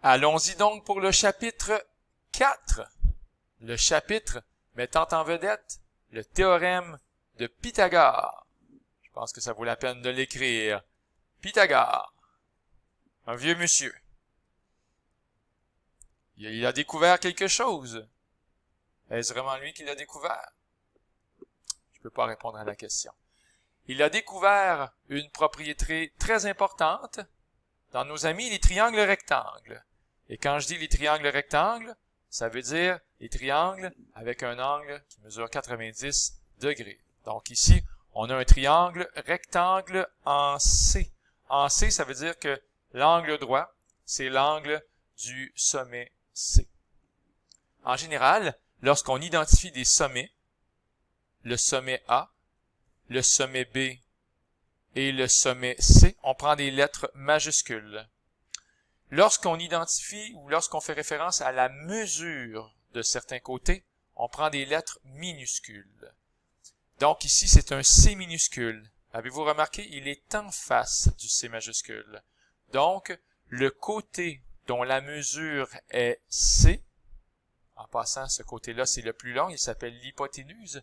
Allons-y donc pour le chapitre 4. Le chapitre mettant en vedette le théorème de Pythagore. Je pense que ça vaut la peine de l'écrire. Pythagore, un vieux monsieur. Il a découvert quelque chose. Est-ce vraiment lui qui l'a découvert? Je ne peux pas répondre à la question. Il a découvert une propriété très importante dans nos amis les triangles rectangles. Et quand je dis les triangles rectangles, ça veut dire les triangles avec un angle qui mesure 90 degrés. Donc ici, on a un triangle rectangle en C. En C, ça veut dire que l'angle droit, c'est l'angle du sommet C. En général, lorsqu'on identifie des sommets, le sommet A, le sommet B et le sommet C, on prend des lettres majuscules. Lorsqu'on identifie ou lorsqu'on fait référence à la mesure de certains côtés, on prend des lettres minuscules. Donc ici, c'est un C minuscule. Avez-vous remarqué? Il est en face du C majuscule. Donc, le côté dont la mesure est C, en passant, ce côté-là, c'est le plus long, il s'appelle l'hypoténuse.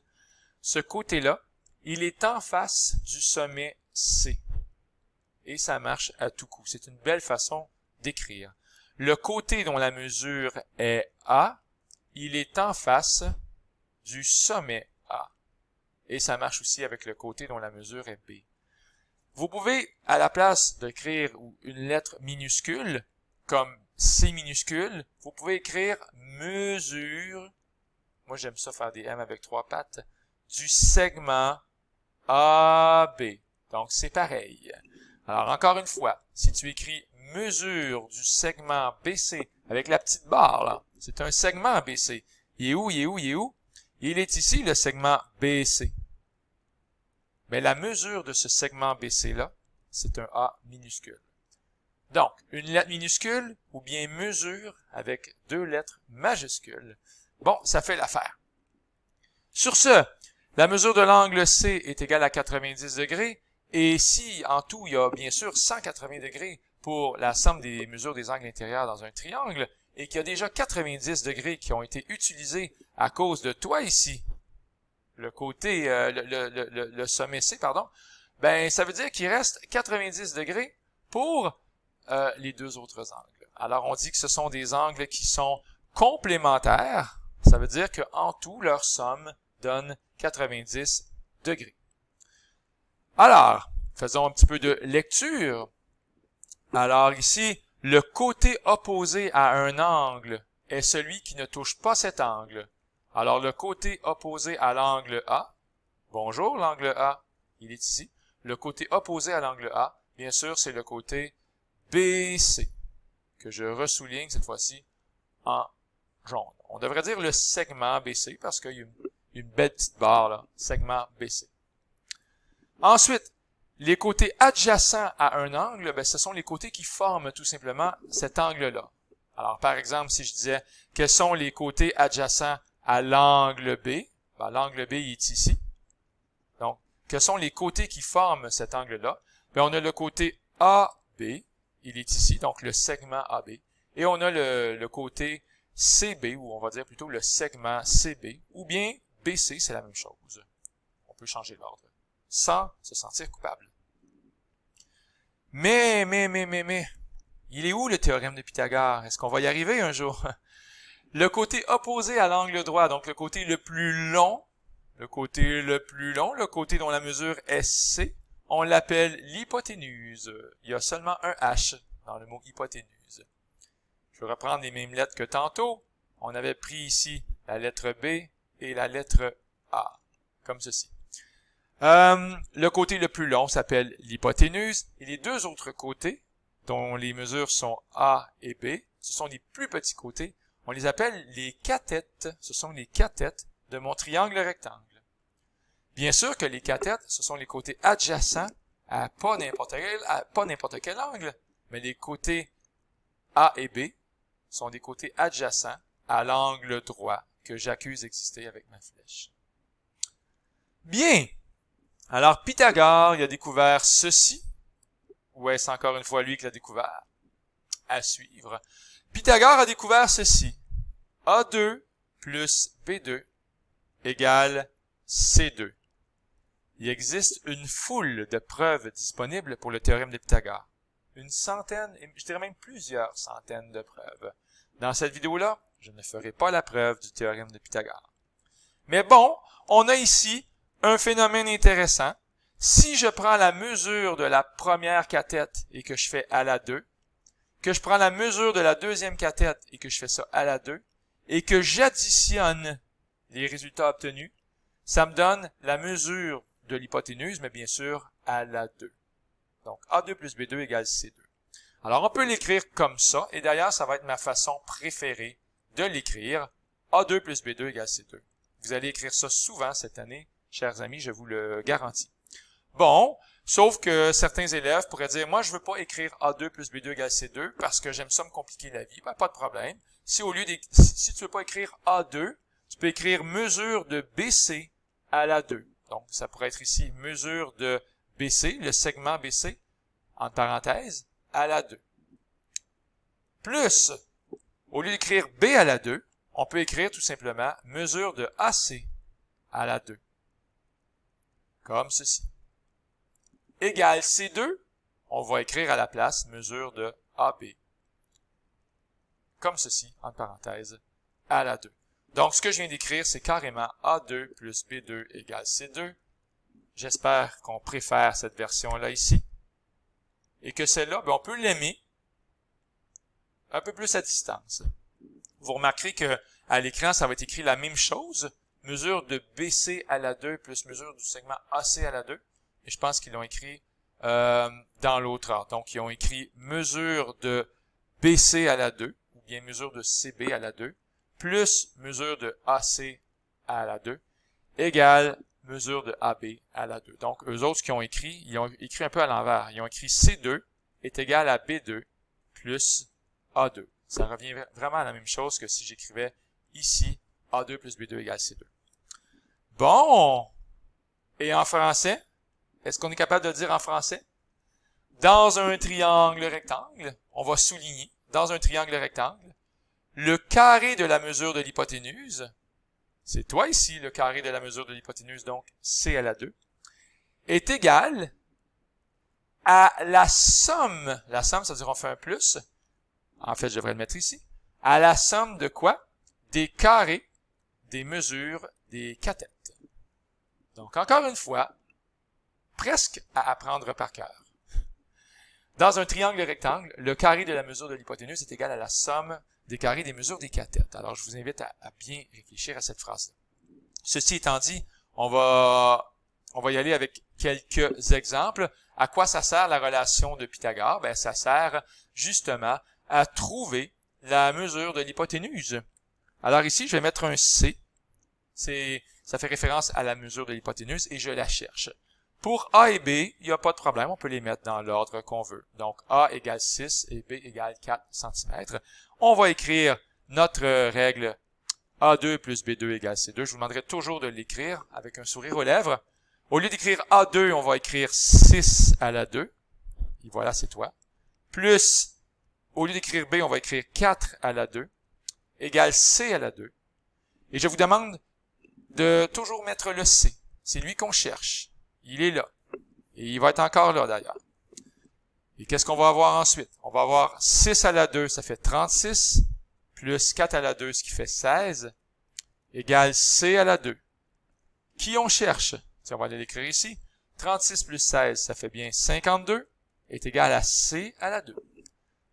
Ce côté-là, il est en face du sommet C. Et ça marche à tout coup. C'est une belle façon d'écrire. Le côté dont la mesure est A, il est en face du sommet A. Et ça marche aussi avec le côté dont la mesure est B. Vous pouvez, à la place d'écrire une lettre minuscule, comme C minuscule, vous pouvez écrire mesure, moi j'aime ça faire des M avec 3 pattes, du segment AB. Donc c'est pareil. Alors encore une fois, si tu écris mesure du segment BC avec la petite barre là, c'est un segment BC. Il est où? Il est où? Il est où? Il est ici le segment BC. Mais la mesure de ce segment BC là, c'est un A minuscule. Donc, une lettre minuscule ou bien mesure avec 2 lettres majuscules. Bon, ça fait l'affaire. Sur ce, la mesure de l'angle C est égale à 90 degrés. Et si, en tout, il y a bien sûr 180 degrés pour la somme des mesures des angles intérieurs dans un triangle, et qu'il y a déjà 90 degrés qui ont été utilisés à cause de toi ici, le côté, le sommet C, pardon, ben, ça veut dire qu'il reste 90 degrés pour les 2 autres angles. Alors, on dit que ce sont des angles qui sont complémentaires. Ça veut dire qu'en tout, leur somme donne 90 degrés. Alors, faisons un petit peu de lecture. Alors ici, le côté opposé à un angle est celui qui ne touche pas cet angle. Alors le côté opposé à l'angle A, bonjour l'angle A, il est ici. Le côté opposé à l'angle A, bien sûr, c'est le côté BC, que je ressouligne cette fois-ci en jaune. On devrait dire le segment BC parce qu'il y a une belle petite barre là, segment BC. Ensuite, les côtés adjacents à un angle, ben, ce sont les côtés qui forment tout simplement cet angle-là. Alors, par exemple, si je disais quels sont les côtés adjacents à l'angle B, ben, l'angle B il est ici. Donc, quels sont les côtés qui forment cet angle-là? Ben, on a le côté AB, il est ici, donc le segment AB. Et on a le côté CB, ou on va dire plutôt le segment CB, ou bien BC, c'est la même chose. On peut changer l'ordre, sans se sentir coupable. Mais, il est où le théorème de Pythagore? Est-ce qu'on va y arriver un jour? Le côté opposé à l'angle droit, donc le côté le plus long, le côté dont la mesure est C, on l'appelle l'hypoténuse. Il y a seulement un H dans le mot hypoténuse. Je vais reprendre les mêmes lettres que tantôt. On avait pris ici la lettre B et la lettre A, comme ceci. Le côté le plus long s'appelle l'hypoténuse, et les 2 autres côtés, dont les mesures sont A et B, ce sont les plus petits côtés, on les appelle les cathètes. Ce sont les cathètes de mon triangle rectangle. Bien sûr que les cathètes, ce sont les côtés adjacents à pas n'importe quel angle, mais les côtés A et B sont des côtés adjacents à l'angle droit que j'accuse d'exister avec ma flèche. Bien! Alors, Pythagore, il a découvert ceci. Ou est-ce encore une fois lui qui l'a découvert? à suivre. Pythagore a découvert ceci. A2 plus B2 égale C2. Il existe une foule de preuves disponibles pour le théorème de Pythagore. Une centaine, et je dirais même plusieurs centaines de preuves. Dans cette vidéo-là, je ne ferai pas la preuve du théorème de Pythagore. Mais bon, on a ici un phénomène intéressant. Si je prends la mesure de la première cathète et que je fais à la 2, que je prends la mesure de la deuxième cathète et que je fais ça à la 2, et que j'additionne les résultats obtenus, ça me donne la mesure de l'hypoténuse, mais bien sûr à la 2. Donc, A2 plus B2 égale C2. Alors, on peut l'écrire comme ça, et d'ailleurs, ça va être ma façon préférée de l'écrire. A2 plus B2 égale C2. Vous allez écrire ça souvent cette année, chers amis, je vous le garantis. Bon, sauf que certains élèves pourraient dire, moi, je veux pas écrire A2 plus B2 égale C2 parce que j'aime ça me compliquer la vie. Ben, pas de problème. Si tu veux pas écrire A2, tu peux écrire mesure de BC à la 2. Donc, ça pourrait être ici mesure de BC, le segment BC, entre parenthèses, à la 2. Plus, au lieu d'écrire B à la 2, on peut écrire tout simplement mesure de AC à la 2. Comme ceci. Égale C2, on va écrire à la place mesure de AB. Comme ceci, entre parenthèses, à la 2. Donc, ce que je viens d'écrire, c'est carrément A2 plus B2 égale C2. J'espère qu'on préfère cette version-là ici. Et que celle-là, on peut l'aimer un peu plus à distance. Vous remarquerez que à l'écran, ça va être écrit la même chose. Mesure de BC à la 2 plus mesure du segment AC à la 2. Et je pense qu'ils l'ont écrit dans l'autre ordre. Donc, ils ont écrit mesure de BC à la 2, ou bien mesure de CB à la 2, plus mesure de AC à la 2, égale mesure de AB à la 2. Donc, eux autres qui ont écrit, ils ont écrit un peu à l'envers. Ils ont écrit C2 est égal à B2 plus A2. Ça revient vraiment à la même chose que si j'écrivais ici A2 plus B2 égale C2. Bon! Et en français? Est-ce qu'on est capable de dire en français? Dans un triangle rectangle, on va souligner, dans un triangle rectangle, le carré de la mesure de l'hypoténuse, c'est toi ici le carré de la mesure de l'hypoténuse, donc C à la 2, est égal à la somme ça veut dire on fait un plus, en fait je devrais le mettre ici, à la somme de quoi? Des carrés des mesures des cathètes. Donc encore une fois, presque à apprendre par cœur. Dans un triangle rectangle, le carré de la mesure de l'hypoténuse est égal à la somme des carrés des mesures des cathètes. Alors, je vous invite à bien réfléchir à cette phrase-là. Ceci étant dit, on va y aller avec quelques exemples. À quoi ça sert la relation de Pythagore? Ben, ça sert justement à trouver la mesure de l'hypoténuse. Alors ici, je vais mettre un C. Ça fait référence à la mesure de l'hypoténuse et je la cherche. Pour A et B, il n'y a pas de problème, on peut les mettre dans l'ordre qu'on veut. Donc, A égale 6 et B égale 4 cm. On va écrire notre règle A2 plus B2 égale C2. Je vous demanderai toujours de l'écrire avec un sourire aux lèvres. Au lieu d'écrire A2, on va écrire 6 à la 2. Et voilà, c'est toi. Plus, au lieu d'écrire B, on va écrire 4 à la 2. Égale C à la 2. Et je vous demande de toujours mettre le C. C'est lui qu'on cherche. Il est là. Et il va être encore là, d'ailleurs. Et qu'est-ce qu'on va avoir ensuite? On va avoir 6 à la 2, ça fait 36, plus 4 à la 2, ce qui fait 16, égale C à la 2. Qui on cherche? Si on va aller l'écrire ici. 36 plus 16, ça fait bien 52, est égal à C à la 2.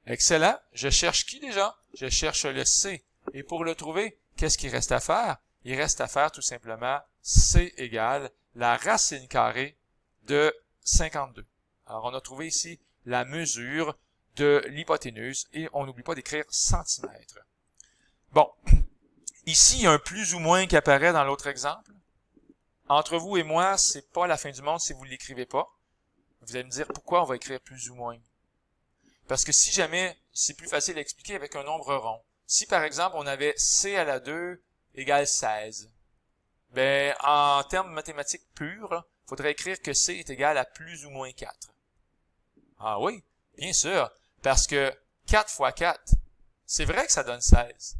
Excellent. Je cherche qui déjà? Je cherche le C. Et pour le trouver, qu'est-ce qu'il reste à faire? Il reste à faire tout simplement C égale la racine carrée de 52. Alors, on a trouvé ici la mesure de l'hypoténuse et on n'oublie pas d'écrire centimètres. Bon, ici, il y a un plus ou moins qui apparaît dans l'autre exemple. Entre vous et moi, c'est pas la fin du monde si vous ne l'écrivez pas. Vous allez me dire pourquoi on va écrire plus ou moins. Parce que si jamais, c'est plus facile à expliquer avec un nombre rond. Si par exemple, on avait C à la 2 égale 16, ben, en termes mathématiques purs, il faudrait écrire que C est égal à plus ou moins 4. Ah oui, bien sûr, parce que 4 fois 4. C'est vrai que ça donne 16.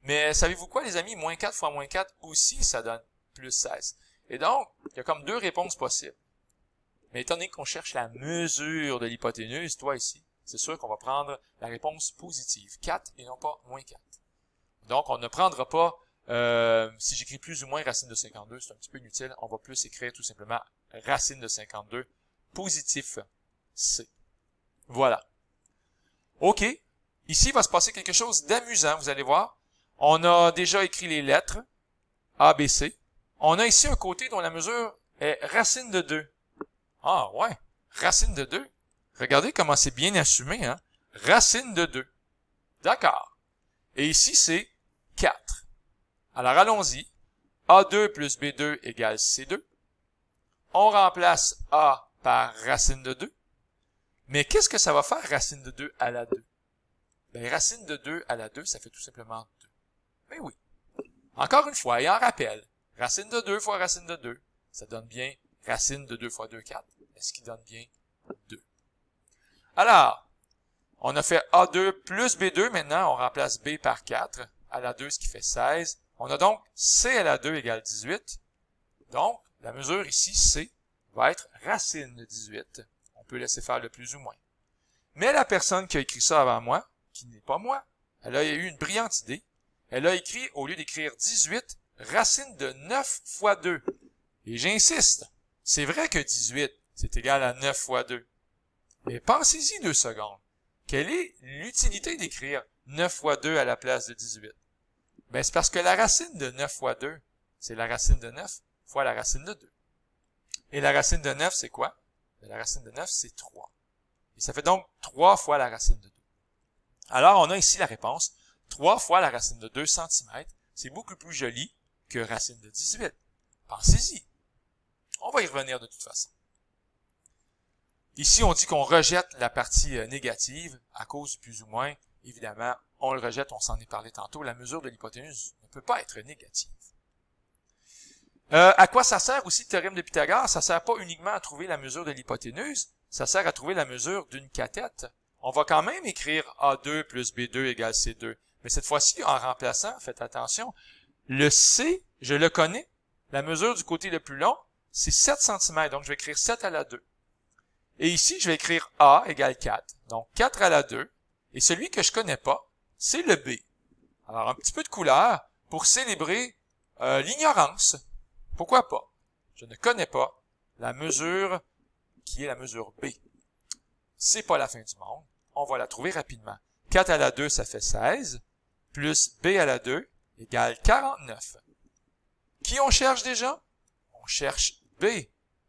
Mais savez-vous quoi, les amis? Moins 4 fois moins 4 aussi, ça donne plus 16. Et donc, il y a comme deux réponses possibles. Mais étant donné qu'on cherche la mesure de l'hypoténuse, toi ici, c'est sûr qu'on va prendre la réponse positive, 4 et non pas moins 4. Donc, on ne prendra pas, si j'écris plus ou moins racine de 52, c'est un petit peu inutile, on va plus écrire tout simplement racine de 52, positif C. Voilà. OK. Ici, il va se passer quelque chose d'amusant, vous allez voir. On a déjà écrit les lettres, A, B, C. On a ici un côté dont la mesure est racine de 2. Ah, ouais. Racine de 2. Regardez comment c'est bien assumé, hein. Racine de 2. D'accord. Et ici, c'est 4. Alors, allons-y. A2 plus B2 égale C2. On remplace A par racine de 2. Mais qu'est-ce que ça va faire, racine de 2 à la 2? Ben, racine de 2 à la 2, ça fait tout simplement 2. Ben oui. Encore une fois, et en rappel, racine de 2 fois racine de 2, ça donne bien racine de 2 fois 2, 4. Ce qui donne bien 2. Alors, on a fait A2 plus B2. Maintenant, on remplace B par 4 à la 2, ce qui fait 16. On a donc C à la 2 égale 18. Donc, la mesure ici, C, va être racine de 18. On peut laisser faire le plus ou moins. Mais la personne qui a écrit ça avant moi, qui n'est pas moi, elle a eu une brillante idée. Elle a écrit, au lieu d'écrire 18, racine de 9 fois 2. Et j'insiste, c'est vrai que 18, c'est égal à 9 fois 2. Mais pensez-y 2 secondes. Quelle est l'utilité d'écrire 9 fois 2 à la place de 18? Ben, c'est parce que la racine de 9 fois 2, c'est la racine de 9 fois la racine de 2. Et la racine de 9, c'est quoi? Ben, la racine de 9, c'est 3. Et ça fait donc 3 fois la racine de 2. Alors, on a ici la réponse. 3 fois la racine de 2 cm, c'est beaucoup plus joli que racine de 18. Pensez-y. On va y revenir de toute façon. Ici, on dit qu'on rejette la partie négative à cause du plus ou moins. Évidemment, on le rejette, on s'en est parlé tantôt. La mesure de l'hypoténuse ne peut pas être négative. À quoi ça sert aussi le théorème de Pythagore? Ça sert pas uniquement à trouver la mesure de l'hypoténuse, ça sert à trouver la mesure d'une cathète. On va quand même écrire A2 plus B2 égale C2. Mais cette fois-ci, en remplaçant, faites attention, le C, je le connais. La mesure du côté le plus long, c'est 7 cm. Donc, je vais écrire 7 à la 2. Et ici, je vais écrire A égale 4. Donc, 4 à la 2. Et celui que je connais pas, c'est le B. Alors, un petit peu de couleur pour célébrer l'ignorance. Pourquoi pas? Je ne connais pas la mesure qui est la mesure B. C'est pas la fin du monde. On va la trouver rapidement. 4 à la 2, ça fait 16. Plus B à la 2 égale 49. Qui on cherche déjà? On cherche B.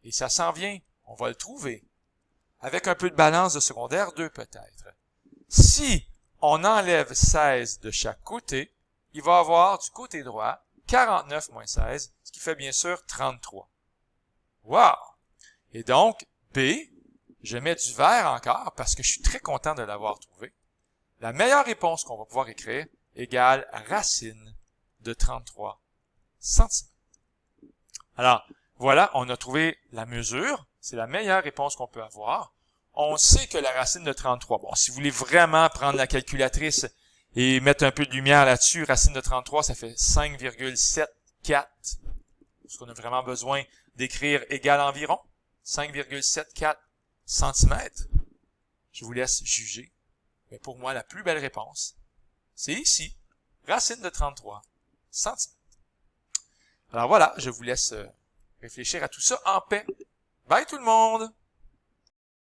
Et ça s'en vient. On va le trouver. Avec un peu de balance de secondaire 2 peut-être. Si on enlève 16 de chaque côté, il va avoir du côté droit 49 moins 16, ce qui fait bien sûr 33. Wow! Et donc, B, je mets du vert encore parce que je suis très content de l'avoir trouvé. La meilleure réponse qu'on va pouvoir écrire égale racine de 33 cm. Alors, voilà, on a trouvé la mesure. C'est la meilleure réponse qu'on peut avoir. On sait que la racine de 33, bon, si vous voulez vraiment prendre la calculatrice et mettre un peu de lumière là-dessus, racine de 33, ça fait 5,74. Est-ce qu'on a vraiment besoin d'écrire égal environ? 5,74 cm. Je vous laisse juger. Mais pour moi, la plus belle réponse, c'est ici, racine de 33 cm. Alors voilà, je vous laisse réfléchir à tout ça en paix. Bye tout le monde!